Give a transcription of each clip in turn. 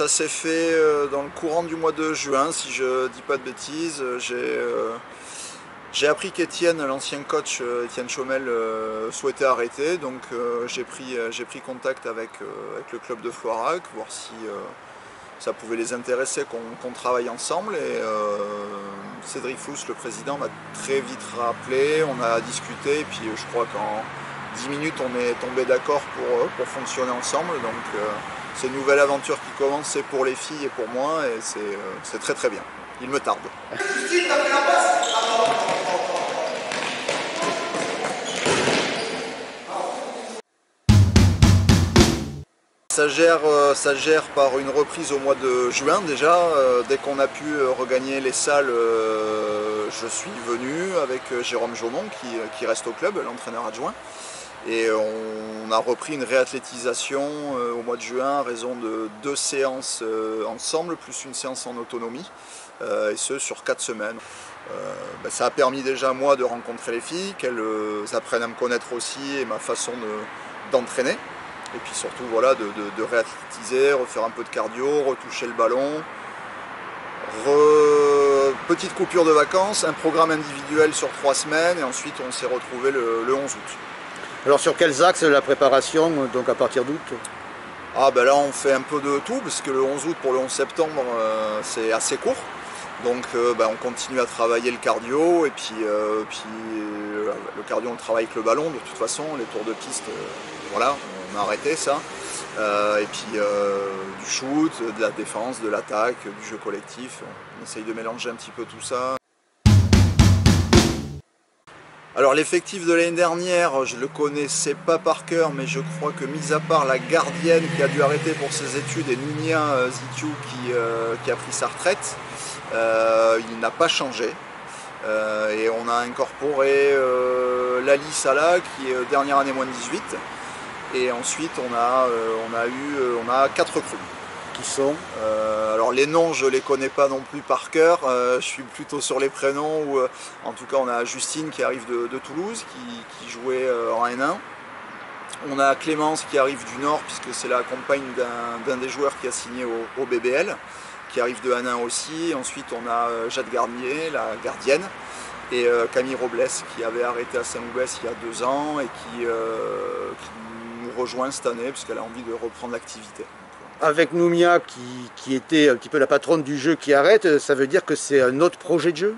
ça s'est fait dans le courant du mois de juin, si je dis pas de bêtises. J'ai appris qu'Étienne, l'ancien coach Étienne Chaumel, souhaitait arrêter, donc j'ai pris contact avec le club de Floirac, voir si ça pouvait les intéresser qu'on travaille ensemble. Et Cédric Fous, le président, m'a très vite rappelé, on a discuté, et puis je crois qu'en 10 minutes on est tombé d'accord pour fonctionner ensemble. Donc c'est une nouvelle aventure qui commence, c'est pour les filles et pour moi, et c'est très très bien. Il me tarde. Ça gère par une reprise au mois de juin déjà. Dès qu'on a pu regagner les salles, je suis venu avec Jérôme Jaumont qui reste au club, l'entraîneur adjoint. Et on a repris une réathlétisation au mois de juin à raison de 2 séances ensemble, plus une séance en autonomie, et ce sur 4 semaines. Ça a permis déjà moi de rencontrer les filles, qu'elles apprennent à me connaître aussi et ma façon d'entraîner. Et puis surtout voilà, de réathlétiser, refaire un peu de cardio, retoucher le ballon. Petite coupure de vacances, un programme individuel sur 3 semaines, et ensuite on s'est retrouvé le 11 août. Alors sur quels axes la préparation, donc à partir d'août? Là on fait un peu de tout, parce que le 11 août pour le 11 septembre c'est assez court. Donc on continue à travailler le cardio, et puis le cardio on le travaille avec le ballon de toute façon, les tours de piste, voilà, on a arrêté ça. Et puis du shoot, de la défense, de l'attaque, du jeu collectif, on essaye de mélanger un petit peu tout ça. Alors l'effectif de l'année dernière, je ne le connaissais pas par cœur, mais je crois que mis à part la gardienne qui a dû arrêter pour ses études et Nounia Zitiu qui a pris sa retraite, il n'a pas changé. Et on a incorporé Lali Salah qui est dernière année moins de 18. Et ensuite on a 4 recrues. Qui sont alors les noms je les connais pas non plus par cœur, je suis plutôt sur les prénoms, où en tout cas on a Justine qui arrive de Toulouse qui jouait en N1. On a Clémence qui arrive du Nord, puisque c'est la compagne d'un des joueurs qui a signé au BBL, qui arrive de N1 aussi. Ensuite on a Jade Garnier, la gardienne, et Camille Robles qui avait arrêté à Saint-Loubès il y a 2 ans et qui nous rejoint cette année puisqu'elle a envie de reprendre l'activité. Avec Noumia qui était un petit peu la patronne du jeu qui arrête, ça veut dire que c'est un autre projet de jeu?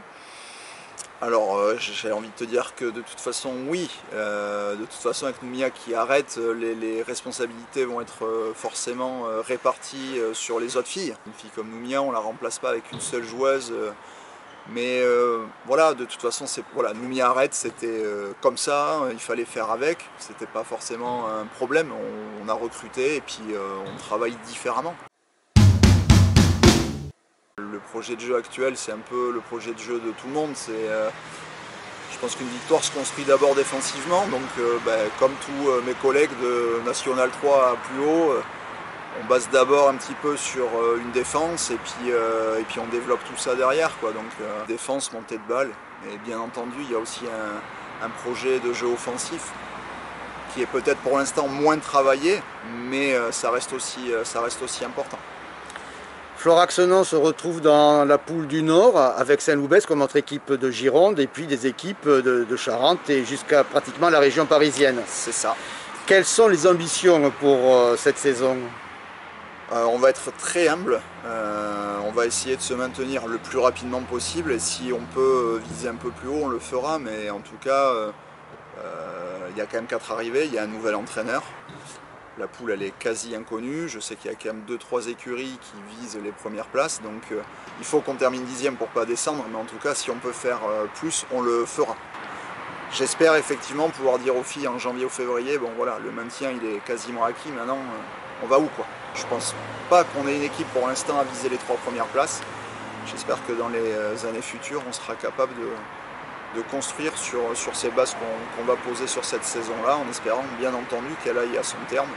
Alors j'ai envie de te dire que de toute façon oui, de toute façon avec Noumia qui arrête, les responsabilités vont être forcément réparties sur les autres filles. Une fille comme Noumia, on ne la remplace pas avec une seule joueuse, mais voilà, de toute façon voilà, Noumia arrête, c'était comme ça, il fallait faire avec, c'était pas forcément un problème, on a recruté et puis on travaille différemment. Le projet de jeu actuel, c'est un peu le projet de jeu de tout le monde. Je pense qu'une victoire se construit d'abord défensivement, donc comme tous mes collègues de National 3 à plus haut, on base d'abord un petit peu sur une défense et puis on développe tout ça derrière, quoi. Donc défense, montée de balle, et bien entendu il y a aussi un projet de jeu offensif qui est peut-être pour l'instant moins travaillé, mais ça reste aussi important. Florac-Senon se retrouve dans la poule du Nord avec Saint-Loubès comme notre équipe de Gironde et puis des équipes de Charente et jusqu'à pratiquement la région parisienne. C'est ça. Quelles sont les ambitions pour cette saison? On va être très humble, on va essayer de se maintenir le plus rapidement possible et si on peut viser un peu plus haut on le fera, mais en tout cas il y a quand même 4 arrivées, il y a un nouvel entraîneur. La poule elle est quasi inconnue, je sais qu'il y a quand même 2-3 écuries qui visent les premières places, donc il faut qu'on termine 10e pour pas descendre, mais en tout cas si on peut faire plus, on le fera. J'espère effectivement pouvoir dire aux filles en janvier ou février, bon voilà, le maintien il est quasiment acquis, maintenant on va où quoi? Je pense pas qu'on ait une équipe pour l'instant à viser les 3 premières places. J'espère que dans les années futures on sera capable de construire sur ces bases qu'on va poser sur cette saison-là, en espérant bien entendu qu'elle aille à son terme.